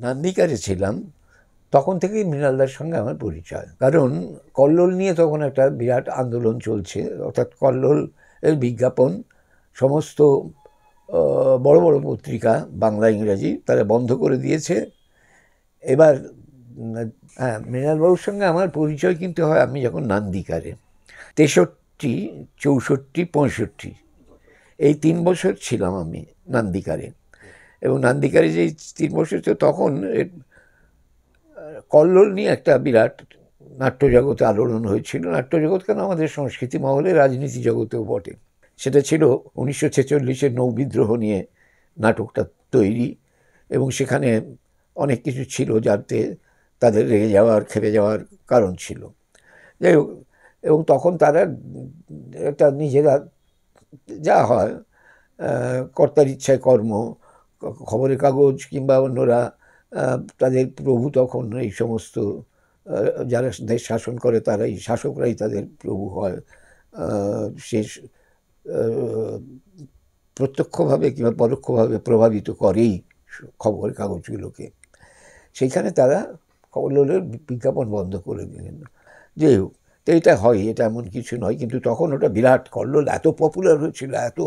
নান্দিকারে ছিলাম তখন থেকেই মৃণালদার সঙ্গে আমার পরিচয়। কারণ কল্লোল নিয়ে তখন একটা বিরাট আন্দোলন চলছে, অর্থাৎ কল্লোল এর বিজ্ঞাপন সমস্ত বড় বড় পত্রিকা বাংলা ইংরাজি তারা বন্ধ করে দিয়েছে। এবার হ্যাঁ, মৃণালবাবুর সঙ্গে আমার পরিচয় কিন্তু হয় আমি যখন নান্দিকারে 63, 64, 65 এই 3 বছর ছিলাম আমি নান্দিকারে। এবং নান্দিকারে যে 3 বছর ছিল তখন কল্লোল নিয়ে একটা বিরাট নাট্যজগতে আলোড়ন হয়েছিল। নাট্যজগৎ কেন, আমাদের সংস্কৃতি মহলে, রাজনীতি জগতেও বটে। সেটা ছিল 1946-এর নৌবিদ্রোহ নিয়ে নাটকটা তৈরি, এবং সেখানে অনেক কিছু ছিল যাতে তাদের রেগে যাওয়ার খেপে যাওয়ার কারণ ছিল। যাই হোক, এবং তখন তারা একটা নিজেরা যা হয় কর্তার ইচ্ছায় কর্ম, খবরের কাগজ কিংবা অন্যরা তাদের প্রভু তখন এই সমস্ত যারা দেশ শাসন করে তারাই, শাসকরাই তাদের প্রভু হয়। সে প্রত্যক্ষভাবে কিংবা পরোক্ষভাবে প্রভাবিত করেই খবরের কাগজগুলোকে। সেইখানে তারা কল্লোলের বিজ্ঞাপন বন্ধ করে দিলেন। যাই হোক, তো এটা হয়, এটা এমন কিছু নয়, কিন্তু তখন ওটা বিরাট, কল্লোল এত পপুলার হয়েছিল, এত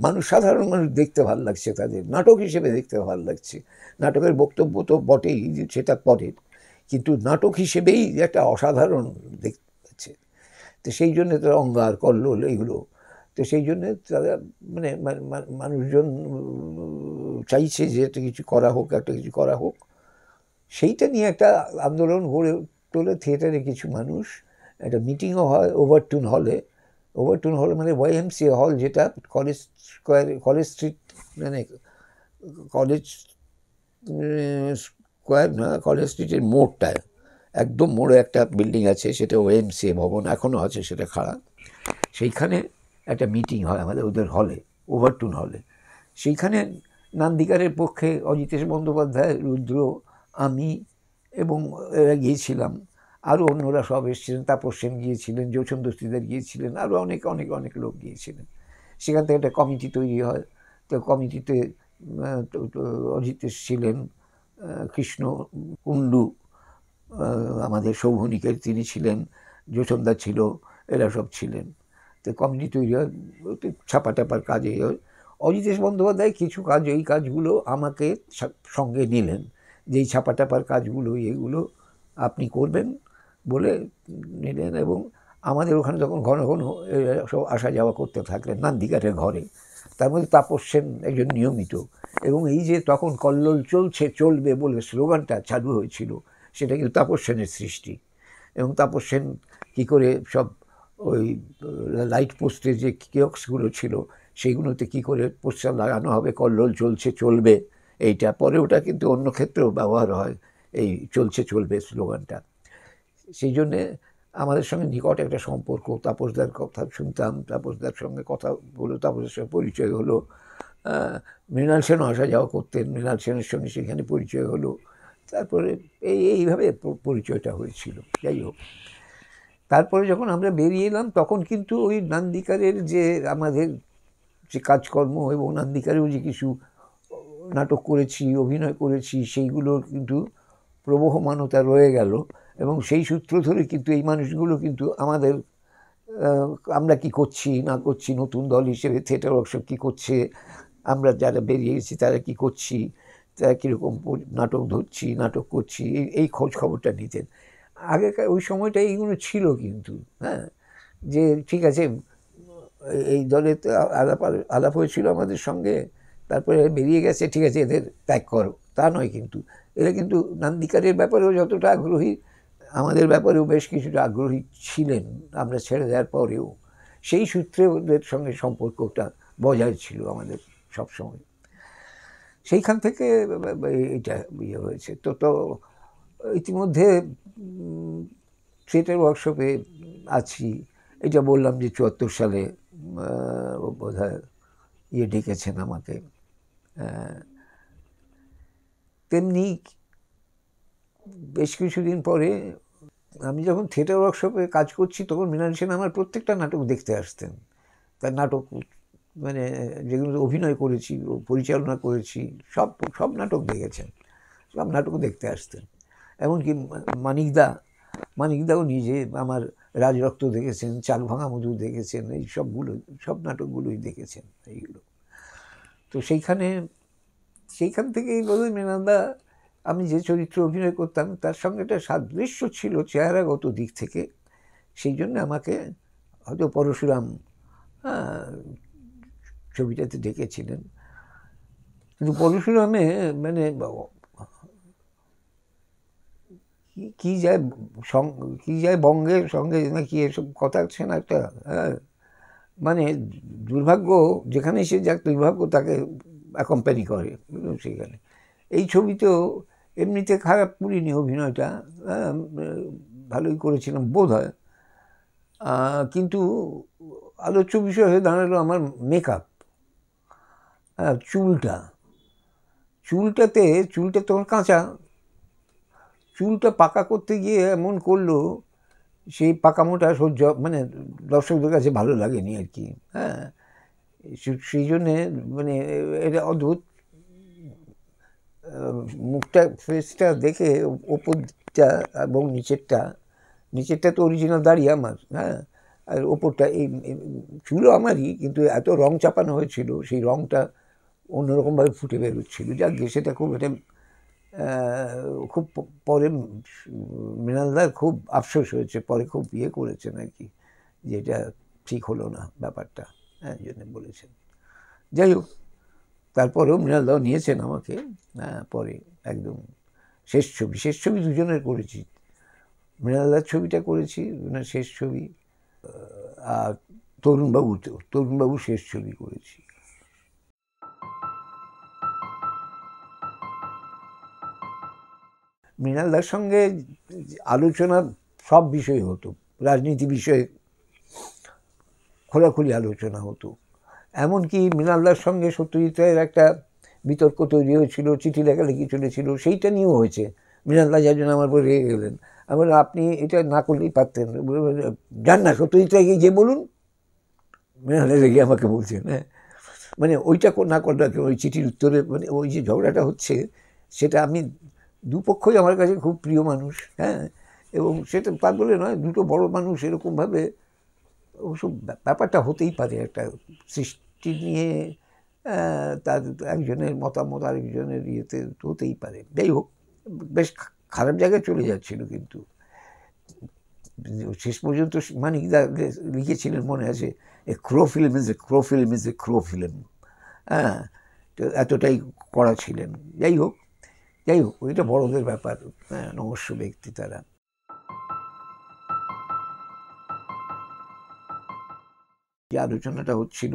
মানুষ, সাধারণ মানুষ দেখতে ভালো লাগছে, তাদের নাটক হিসেবে দেখতে ভালো লাগছে। নাটকের বক্তব্য তো বটেই, সেটা পরের, কিন্তু নাটক হিসেবেই একটা অসাধারণ দেখছে। তো সেই জন্যে তারা অঙ্গার, কল্লোল এইগুলো, তো সেই জন্যে তারা মানে মানুষজন চাইছে যে একটা কিছু করা হোক, একটা কিছু করা হোক। সেইটা নিয়ে একটা আন্দোলন গড়ে তোলে থিয়েটারে কিছু মানুষ। একটা মিটিংও হয় ওভারটুন হলে। ওভারটুন হল মানে YMCA হল, যেটা কলেজ স্কোয়ার, কলেজ স্ট্রিট, মানে কলেজ স্কোয়ার না, কলেজ স্ট্রিটের মোড়টায়, একদম মোড়ে একটা বিল্ডিং আছে, সেটা YMCA ভবন, এখনও আছে সেটা খাড়া। সেইখানে একটা মিটিং হয় আমাদের ওদের হলে, ওভারটুন হলে। সেইখানে নান্দিকারের পক্ষে অজিতেশ বন্দ্যোপাধ্যায়, রুদ্র, আমি এবং এরা গিয়েছিলাম, আরও অন্যরা সব এসেছিলেন, তাপস সেন গিয়েছিলেন, জোছন দস্তিদার গিয়েছিলেন, আরও অনেক অনেক অনেক লোক গিয়েছিলেন। সেখান থেকে একটা কমিটি তৈরি হয়। তো কমিটিতে অজিতেশ ছিলেন, কৃষ্ণ কুণ্ডু আমাদের সৌভনিকের তিনি ছিলেন, জোছনদা ছিল, এরা সব ছিলেন। তো কমিটি তৈরি হয়, ছাপা টাপার কাজে হয়। অজিতেশ বন্দ্যোপাধ্যায় কিছু কাজ, এই কাজগুলো আমাকে সঙ্গে নিলেন, যেই ছাপা টাপার কাজগুলো এগুলো আপনি করবেন বলে নিলেন। এবং আমাদের ওখানে তখন ঘন ঘন সব আসা যাওয়া করতে থাকলেন নান্দিকারের ঘরে। তার মধ্যে তাপস সেন একজন নিয়মিত। এবং এই যে তখন কল্লোল চলছে, চলবে বলে স্লোগানটা চালু হয়েছিল, সেটা কিন্তু তাপস সেনের সৃষ্টি। এবং তাপস সেন কী করে সব ওই লাইট পোস্টের যে কিয়স্কগুলো ছিল সেইগুলোতে কী করে পোস্টার লাগানো হবে, কল্লোল চলছে চলবে, এইটা পরে ওটা কিন্তু অন্য ক্ষেত্রেও ব্যবহার হয়, এই চলছে চলবে স্লোগানটা। সেই জন্যে আমাদের সঙ্গে নিকট একটা সম্পর্ক। তাপসদার কথা শুনতাম, তাপসদার সঙ্গে কথা বলে তাপসের সঙ্গে পরিচয় হলো। মৃণাল সেনও আসা যাওয়া করতেন, মৃণাল সেনের সঙ্গে সেখানে পরিচয় হলো। তারপরে এইভাবে পরিচয়টা হয়েছিল। যাই হোক, তারপরে যখন আমরা বেরিয়ে এলাম তখন কিন্তু ওই নান্দিকারের যে আমাদের যে কাজকর্ম এবং নান্দিকারেও যে কিছু নাটক করেছি, অভিনয় করেছি, সেইগুলোর কিন্তু প্রবহমানতা রয়ে গেল। এবং সেই সূত্র ধরে কিন্তু এই মানুষগুলো কিন্তু আমাদের, আমরা কি করছি না করছি, নতুন দল হিসেবে থিয়েটার ওয়ার্কশপ কী করছে, আমরা যারা বেরিয়ে গেছি তারা কি করছি, তারা কীরকম নাটক ধরছি, নাটক করছি, এই খোঁজ খবরটা নিতেন। আগেকার ওই সময়টা এইগুলো ছিল কিন্তু, হ্যাঁ, যে ঠিক আছে এই দলে তো আলাপ হয়েছিল আমাদের সঙ্গে, তারপরে বেরিয়ে গেছে, ঠিক আছে এদের ত্যাগ করো, তা নয় কিন্তু। এরা কিন্তু নান্দিকারের ব্যাপারেও যতটা আগ্রহী, আমাদের ব্যাপারেও বেশ কিছুটা আগ্রহী ছিলেন, আমরা ছেড়ে দেওয়ার পরেও। সেই সূত্রে ওদের সঙ্গে সম্পর্কটা বজায় ছিল আমাদের সবসময়। সেইখান থেকে এটা ইয়ে হয়েছে। তো ইতিমধ্যে থিয়েটার ওয়ার্কশপে আছি, এটা বললাম যে 74 সালে বোধহয় ডেকেছেন আমাকে। তেমনি বেশ কিছুদিন পরে আমি যখন থিয়েটার ওয়ার্কশপে কাজ করছি তখন মৃণাল সেন আমার প্রত্যেকটা নাটক দেখতে আসতেন। তার নাটক মানে যেগুলো অভিনয় করেছি, পরিচালনা করেছি, সব নাটক দেখেছেন। সব নাটকও দেখতে আসতেন। এমনকি মানিকদাও নিজে আমার রাজরক্ত দেখেছেন, চাল ভাঙা মধু দেখেছেন, এই সবগুলো সব নাটকগুলোই দেখেছেন এইগুলো। তো সেইখান থেকেই বোধহয় মৃণালদা, আমি যে চরিত্র অভিনয় করতাম তার সঙ্গে একটা সাদৃশ্য ছিল চেহারাগত দিক থেকে, সেই জন্য আমাকে হয়তো পরশুরাম ছবিটাতে ডেকেছিলেন। কিন্তু পরশুরামে মানে কি যায় কি যায় বঙ্গের সঙ্গে নাকি এসব কথা আছে না একটা, হ্যাঁ, মানে দুর্ভাগ্য যেখানে সে যাক দুর্ভাগ্য তাকে অ্যাকম্পানি করে সেখানে। এই ছবিতেও এমনিতে খারাপ করিনি অভিনয়টা, ভালোই করেছিলাম বোধ হয়। কিন্তু আলোচ্য বিষয় হয়ে দাঁড়ালো আমার মেকআপ। চুলটা তখন কাঁচা, চুলটা পাকা করতে গিয়ে এমন করলো, সেই পাকামোটা সহ্য মানে দর্শকদের কাছে ভালো লাগেনি আর কি। হ্যাঁ, সেই জন্যে মানে এটা অদ্ভুত। মুখটা ফেসটা দেখে ওপরটা এবং নিচেরটা তো অরিজিনাল দাড়ি আমার, হ্যাঁ, আর ওপরটা এই চুলও আমারই, কিন্তু এত রং চাপানো হয়েছিল সেই রংটা অন্যরকমভাবে ফুটে বেরোচ্ছিল। যাক গে, সেটা খুব এটা খুব পরে মৃণালদার খুব আফসোস হয়েছে, পরে খুব করেছেন আর কি, যে এটা ঠিক হলো না ব্যাপারটা, হ্যাঁ, জন্য বলেছেন। যাই হোক, তারপরেও মৃণালদাও নিয়েছেন আমাকে, হ্যাঁ, পরে একদম শেষ ছবি দুজনের করেছি। মৃণালদার ছবিটা করেছি, শেষ ছবি, আর তরুণবাবু শেষ ছবি করেছি। মৃণালদার সঙ্গে আলোচনা সব বিষয়ে হতো, রাজনীতি বিষয়ে খোলাখুলি আলোচনা হতো। এমনকি মৃণালদার সঙ্গে সত্যজিৎ রায়ের একটা বিতর্ক তৈরি হয়েছিল, চিঠি লেখালেখি চলেছিল, সেইটা নিয়েও হয়েছে। মৃণালদা যার জন্য আমার উপর রেগে গেলেন। আমি আপনি এটা না করলেই পারতেন, যান না সত্যজিৎ রায়কে যে বলুন। মৃণালদা রেগে আমাকে বলছেন, হ্যাঁ, মানে ওইটা না করলে ওই চিঠির উত্তরে মানে ওই যে ঝগড়াটা হচ্ছে, সেটা আমি দুপক্ষই আমার কাছে খুব প্রিয় মানুষ, হ্যাঁ, এবং সেটা তার বলে নয়, দুটো বড় মানুষ এরকমভাবে ওসব ব্যাপারটা হতেই পারে, একটা সৃষ্টি নিয়ে তার একজনের মতামত আরেকজনের ইয়েতে হতেই পারে। যাই হোক, বেশ খারাপ জায়গায় চলে যাচ্ছিল, কিন্তু শেষ পর্যন্ত মানিকদা লিখেছিলেন মনে আছে, a crow film is a crow film, হ্যাঁ, তো এতটাই কড়া ছিলেন। যাই হোক ওইটা বড়দের ব্যাপার, হ্যাঁ, নমস্য ব্যক্তি তারা। যে আলোচনাটা হচ্ছিল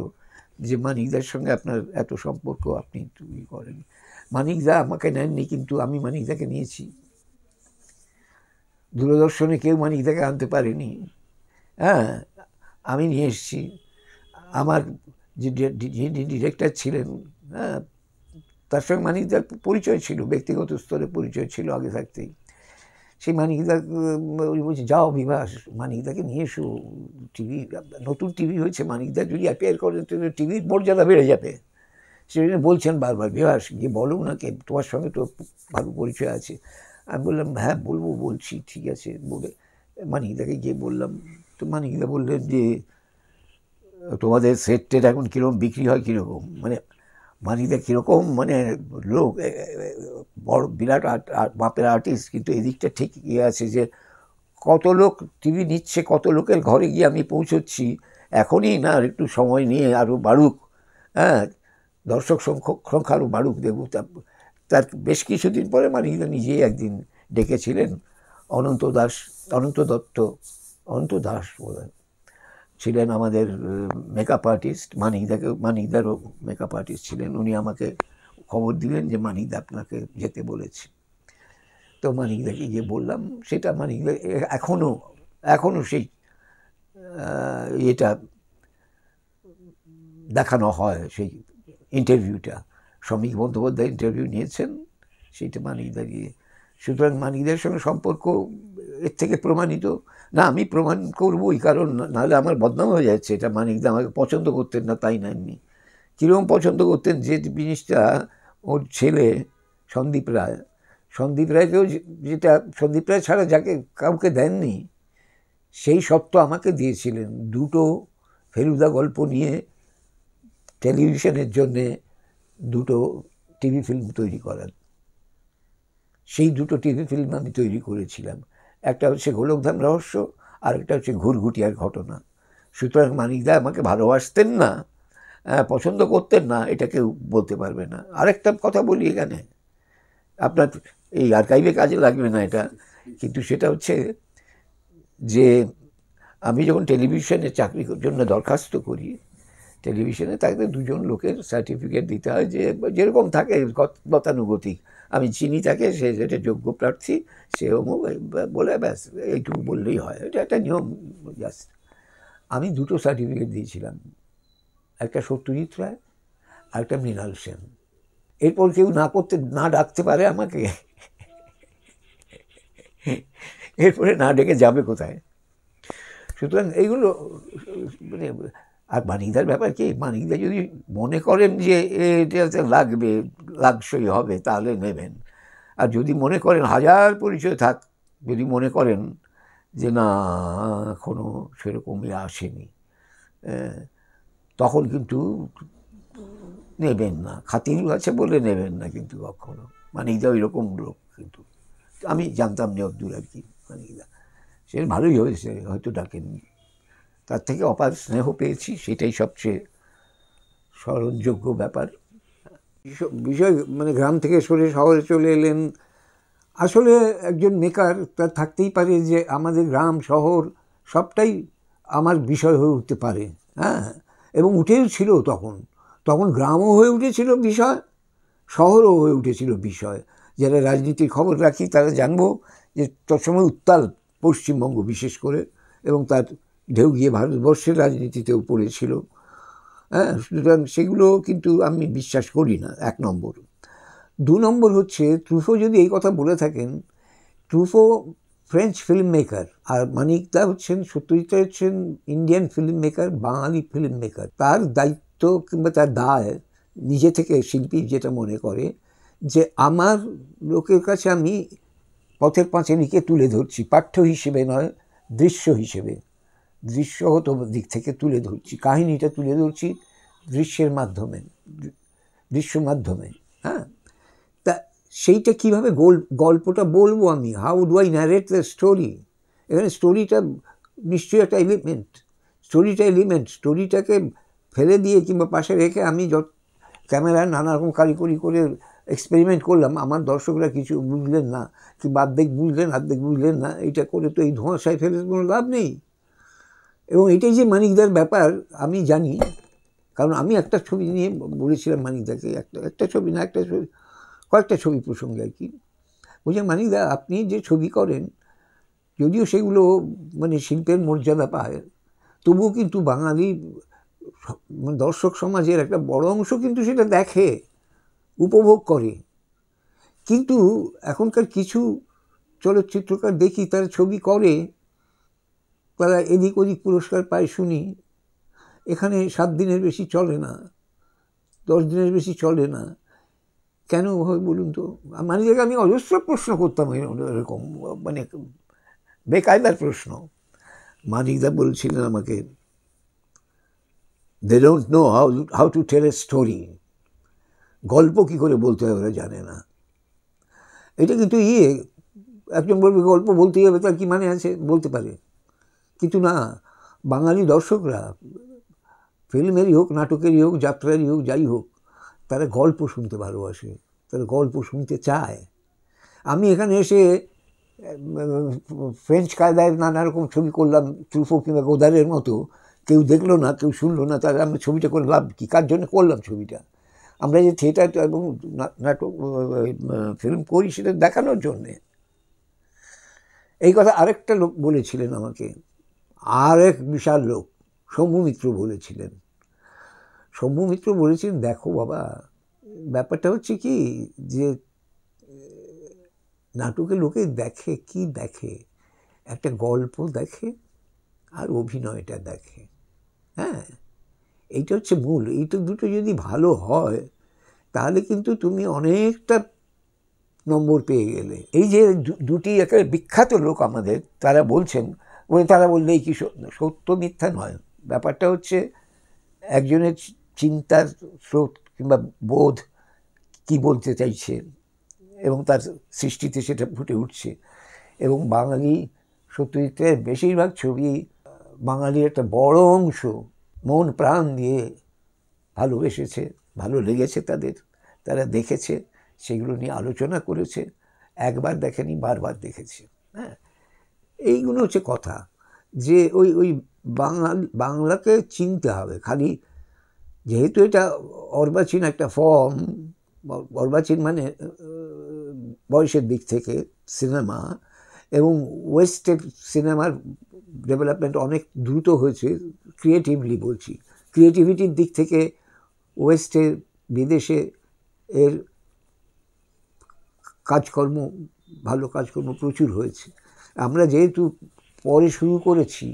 যে মানিকদার সঙ্গে আপনার এত সম্পর্ক, আপনি তুই করেন। মানিকদা আমাকে নেননি, কিন্তু আমি মানিকদাকে নিয়েছি। দূরদর্শনে কেউ মানিকদাকে আনতে পারেনি, হ্যাঁ, আমি নিয়ে এসেছি। আমার যে ডিরেক্টর ছিলেন, হ্যাঁ, তার সঙ্গে মানিকদার পরিচয় ছিল, ব্যক্তিগত স্তরে পরিচয় ছিল আগে থাকতেই। সেই মানিকদা বলছে, যাও বিভাস, মানিকদাকে নিয়ে এসো, টিভি নতুন টিভি হয়েছে, মানিকদা যদি অ্যাপিয়ার করেন তো টিভির মর্যাদা বেড়ে যাবে। সেই জন্য বলছেন বারবার, বিভাস গিয়ে বলো না, কে তোমার সঙ্গে তো ভালো পরিচয় আছে। আমি বললাম, হ্যাঁ বলছি, ঠিক আছে বলে মানিকদাকে গিয়ে বললাম। তো মানিকদা বললেন যে, তোমাদের সেটের এখন কীরকম বিক্রি হয়, কীরকম, মানে মানিকদা কীরকম মানে লোক, বড় বিরাট মাপের আর্টিস্ট, কিন্তু এদিকটা ঠিক ইয়ে আছে যে কত লোক টিভি নিচ্ছে, কত লোকের ঘরে গিয়ে আমি পৌঁছচ্ছি, এখনই না, আর একটু সময় নিয়ে আরও বাড়ুক, হ্যাঁ, দর্শক সংখ্যা আরও বাড়ুক দেবো। তার বেশ কিছুদিন পরে মানিকদা নিজেই একদিন ডেকেছিলেন। অনন্ত দাস বোধ হয় ছিলেন আমাদের মেকআপ আর্টিস্ট, মানিকদারও মেকআপ আর্টিস্ট ছিলেন। উনি আমাকে খবর দিলেন যে মানিকদা আপনাকে যেতে বলেছে। তো মানিকদাকে গিয়ে বললাম, সেটা মানিকদা এখনও সেই এটা দেখানো হয়, সেই ইন্টারভিউটা, শ্রমিক বন্দ্যোপাধ্যায় ইন্টারভিউ নিয়েছেন, সেইটা মানিকদা গিয়ে। সুতরাং মানিকদার সঙ্গে সম্পর্ক এর থেকে প্রমাণিত না, আমি প্রমাণ করবই, কারণ নাহলে আমার বদনাম হয়ে যাচ্ছে। এটা মানিকদা আমাকে পছন্দ করতেন না তাই না, এমনি কীরকম পছন্দ করতেন, যে জিনিসটা ওর ছেলে সন্দীপ রায় সন্দীপ রায়কেও যেটা সন্দীপ রায় ছাড়া যাকে কাউকে দেননি সেই সত্য আমাকে দিয়েছিলেন, দুটো ফেলুদা গল্প নিয়ে টেলিভিশনের জন্যে দুটো টিভি ফিল্ম তৈরি করার। সেই দুটো টিভি ফিল্ম আমি তৈরি করেছিলাম, একটা হচ্ছে গোলকধাম রহস্য, আর একটা হচ্ছে ঘুরঘুটিয়ার ঘটনা। সুতরাং মানিকদা আমাকে ভালোবাসতেন না, পছন্দ করতেন না, এটা কেউ বলতে পারবে না। আরেকটা কথা বলি এখানে, আপনার এই আর্কাইভে কাজে লাগবে না এটা, কিন্তু সেটা হচ্ছে যে আমি যখন টেলিভিশনে চাকরির জন্য দরখাস্ত করি, টেলিভিশনে তাকে দুজন লোকের সার্টিফিকেট দিতে হয়, যে যেরকম থাকে গতানুগতিক, আমি চিনি তাকে, সে যেটা যোগ্য প্রার্থী, সে অমুক বলে ব্যাস এইটুকু বললেই হয়, এটা একটা নিয়ম জাস্ট। আমি দুটো সার্টিফিকেট দিয়েছিলাম, একটা সত্যজিৎ রায় আর একটা মৃণাল সেন। এরপর কেউ না ডাকতে পারে আমাকে, এরপরে না ডেকে যাবে কোথায়? সুতরাং এইগুলো মানে, আর মানিকদার ব্যাপার কি, মানিকদা যদি মনে করেন যে এটাতে লাগসই হবে তাহলে নেবেন, আর যদি মনে করেন হাজার পরিচয় থাক, যদি মনে করেন যে না এখনও সেরকমই আসেনি, তখন কিন্তু নেবেন না। খাতির আছে বলে নেবেন না কিন্তু কখনো। মানিকদা ওই রকম লোক, কিন্তু আমি জানতাম না অব্দুল আর কি মানিকদা, সে ভালোই হয়েছে হয়তো ডাকেননি, তার থেকে অপার স্নেহ পেয়েছি, সেটাই সবচেয়ে স্মরণযোগ্য ব্যাপার। বিষয় মানে গ্রাম থেকে সরে শহরে চলে এলেন। আসলে একজন মেকার তার থাকতেই পারে যে আমাদের গ্রাম শহর সবটাই আমার বিষয় হয়ে উঠতে পারে, হ্যাঁ, এবং উঠেও ছিল। তখন গ্রামও হয়ে উঠেছিল বিষয়, শহরও হয়ে উঠেছিল বিষয়। যারা রাজনীতির খবর রাখি তারা জানবো যে তৎসময় উত্তাল পশ্চিমবঙ্গ বিশেষ করে, এবং তার ঢেউ গিয়ে ভারতবর্ষের রাজনীতিতেও পড়েছিল, হ্যাঁ। সুতরাং সেগুলো কিন্তু আমি বিশ্বাস করি না, 1 নম্বর। 2 নম্বর হচ্ছে, ট্রুফো যদি এই কথা বলে থাকেন, ট্রুফো ফ্রেঞ্চ ফিল্ম মেকার, আর মানিকদা হচ্ছেন, সত্যজিৎ রায় হচ্ছেন ইন্ডিয়ান ফিল্ম মেকার, বাঙালি ফিল্ম মেকার। তার দায়িত্ব কিংবা তার দায়, নিজে থেকে শিল্পী যেটা মনে করে যে আমার লোকের কাছে আমি পথের পাঁচালীকে তুলে ধরছি, পাঠ্য হিসেবে নয়, দৃশ্য হিসেবে, দৃশ্যগত দিক থেকে তুলে ধরছি, কাহিনীটা তুলে ধরছি দৃশ্যের মাধ্যমে, হ্যাঁ। তা সেইটা কীভাবে গল্পটা বলবো আমি, how do I narrate the story? এখানে স্টোরিটা নিশ্চয়ই একটা স্টোরিটাকে ফেলে দিয়ে কিংবা পাশে রেখে আমি ক্যামেরায় নানা রকম কারিগরি করে এক্সপেরিমেন্ট করলাম, আমার দর্শকরা কিছু বুঝলেন না, কিংবা অর্ধেক বুঝলেন না, এটা করে তো এই ধোঁয়াশায় ফেলে কোনো লাভ নেই। এবং এটাই যে মানিকদার ব্যাপার আমি জানি, কারণ আমি একটা ছবি নিয়ে বলেছিলাম মানিকদাকে, একটা ছবি না, কয়েকটা ছবি প্রসঙ্গে আর কি, বলছে মানিকদা আপনি যে ছবি করেন, যদিও সেগুলো মানে শিল্পের মর্যাদা পায়, তবুও কিন্তু বাঙালি দর্শক সমাজের একটা বড় অংশ কিন্তু সেটা দেখে, উপভোগ করে। কিন্তু এখনকার কিছু চলচ্চিত্রকার দেখি তারা ছবি করে, তারা এদিক ওদিক পুরস্কার পায় শুনি, এখানে 7 দিনের বেশি চলে না, 10 দিনের বেশি চলে না, কেন হয় বলুন তো? মানিকদাকে আমি অজস্র প্রশ্ন করতাম এরকম, মানে বেকায়দার প্রশ্ন। মানিকদা বলছিলেন আমাকে, they don't know how to tell a story, গল্প কী করে বলতে হয় ওরা জানে না। এটা কিন্তু একজন বলবে গল্প বলতেই হবে, তার কী মানে আছে, বলতে পারে, কিন্তু না, বাঙালি দর্শকরা ফিল্মেরই হোক, নাটকেরই হোক, যাত্রারই হোক, যাই হোক, তারা গল্প শুনতে ভালোবাসে, তারা গল্প শুনতে চায়। আমি এখানে এসে ফ্রেঞ্চ কায়দায় নানা রকম ছবি করলাম, ট্রুফো কিংবা গোদারের মতো, কেউ দেখলো না, কেউ শুনলো না, তাহলে আমি ছবিটা করে লাভ কী? কার জন্য করলাম ছবিটা? আমরা যে থিয়েটার এবং নাটক ফিল্ম করি সেটা দেখানোর জন্যে। এই কথা আরেকটা লোক বলেছিলেন আমাকে, আর এক বিশাল লোক, শম্ভু মিত্র বলেছিলেন। শম্ভু মিত্র বলেছিলেন, দেখো বাবা, ব্যাপারটা হচ্ছে কি যে নাটকে লোকে দেখে কি দেখে, একটা গল্প দেখে আর অভিনয়টা দেখে, হ্যাঁ, এইটা হচ্ছে মূল। এই তো দুটো যদি ভালো হয় তাহলে কিন্তু তুমি অনেকটা নম্বর পেয়ে গেলে। এই যে দুটি একেবারে বিখ্যাত লোক আমাদের, তারা বলছেন, তারা বললেই কি সত্য মিথ্যা নয়, ব্যাপারটা হচ্ছে একজনের চিন্তার স্রোত কিংবা বোধ কি বলতে চাইছে এবং তার সৃষ্টিতে সেটা ফুটে উঠছে। এবং বাঙালি সত্যজিতের বেশিরভাগ ছবি বাঙালির একটা বড় অংশ মন প্রাণ দিয়ে ভালোবেসেছে, ভালো লেগেছে তাদের, তারা দেখেছে, সেগুলো নিয়ে আলোচনা করেছে, একবার দেখেনি বারবার দেখেছে। হ্যাঁ, এইগুলো হচ্ছে কথা, যে ওই ওই বাংলাকে চিনতে হবে। খালি যেহেতু এটা অর্বাচীন একটা ফর্ম, অর্বাচীন মানে বয়সের দিক থেকে সিনেমা, এবং ওয়েস্টের সিনেমার ডেভেলপমেন্ট অনেক দ্রুত হয়েছে, ক্রিয়েটিভলি বলছি, ক্রিয়েটিভিটির দিক থেকে ওয়েস্টে, বিদেশে এর কাজকর্ম, ভালো কাজকর্ম প্রচুর হয়েছে। আমরা যেহেতু পরে শুরু করেছি,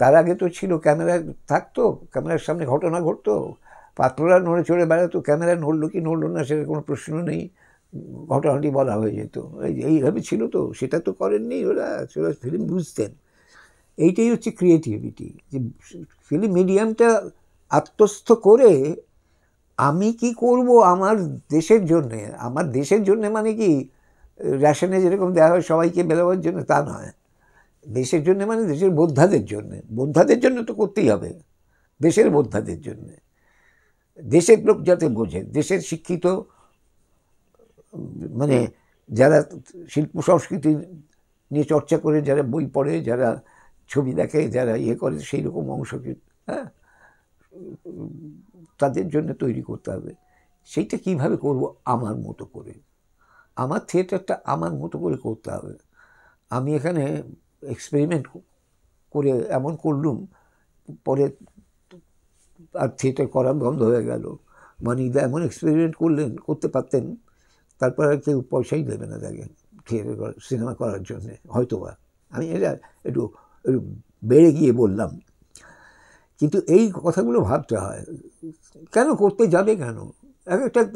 তার আগে তো ছিল ক্যামেরা থাকতো, ক্যামেরার সামনে ঘটনা ঘটতো, পাত্ররা নড়ে চড়ে বেড়াতো, ক্যামেরা নড়লো কি নড়লো না সেটা কোনো প্রশ্ন নেই, ঘটনাটি বলা হয়ে যেত, এইভাবে ছিল। তো সেটা তো করেননি ওরা ফিল্ম বুঝতেন। এইটাই হচ্ছে ক্রিয়েটিভিটি, যে ফিল্ম মিডিয়ামটা আত্মস্থ করে আমি কি করব আমার দেশের জন্যে। আমার দেশের জন্যে মানে কি রেশনে যেরকম দেওয়া হয় সবাইকে বেরোবার জন্য, তা নয়। দেশের জন্য মানে দেশের বোদ্ধাদের জন্যে, বোদ্ধাদের জন্য তো করতেই হবে, দেশের বোদ্ধাদের জন্যে, দেশের লোক যাতে বোঝে, দেশের শিক্ষিত মানে যারা শিল্প সংস্কৃতি নিয়ে চর্চা করে, যারা বই পড়ে, যারা ছবি দেখে, যারা ইয়ে করে, সেই রকম অংশকে হ্যাঁ তাদের জন্য তৈরি করতে হবে। সেইটা কিভাবে করব? আমার মতো করে, আমার থিয়েটারটা আমার মতো করে করতে হবে। আমি এখানে এক্সপেরিমেন্ট করে এমন করলুম, পরে আর থিয়েটার করা বন্ধ হয়ে গেল। মানিকদা এমন এক্সপেরিমেন্ট করতে পারতেন, তারপর আর কেউ পয়সাই দেবে না তাকে থিয়েটার সিনেমা করার জন্যে, হয়তোবা। আমি এটা একটু একটু বেড়ে গিয়ে বললাম, কিন্তু এই কথাগুলো ভাবতে হয়। কেন করতে যাবে? কেন?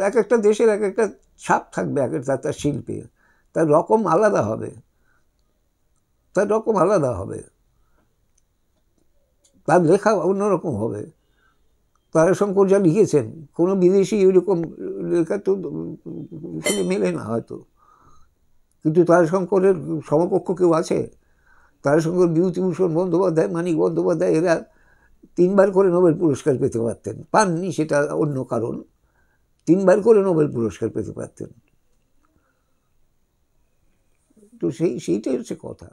এক একটা দেশের এক একটা ছাপ থাকবে, এক একটা তার শিল্পে, তার রকম আলাদা হবে, তার রকম আলাদা হবে, তার লেখা অন্যরকম হবে। তারাশঙ্কর যা লিখেছেন, কোনো বিদেশি এরকম লেখা তো মেলে না হয়তো, কিন্তু তারাশঙ্করের সমকক্ষ কেউ আছে? তারাশঙ্কর, বিভূতিভূষণ বন্দ্যোপাধ্যায়, মানিক বন্দ্যোপাধ্যায়, এরা 3 বার করে নোবেল পুরস্কার পেতে পারতেন, পাননি সেটা অন্য কারণ, 3 বার করে নোবেল পুরস্কার পেতে পারতেন। তো সেইটাই হচ্ছে কথা।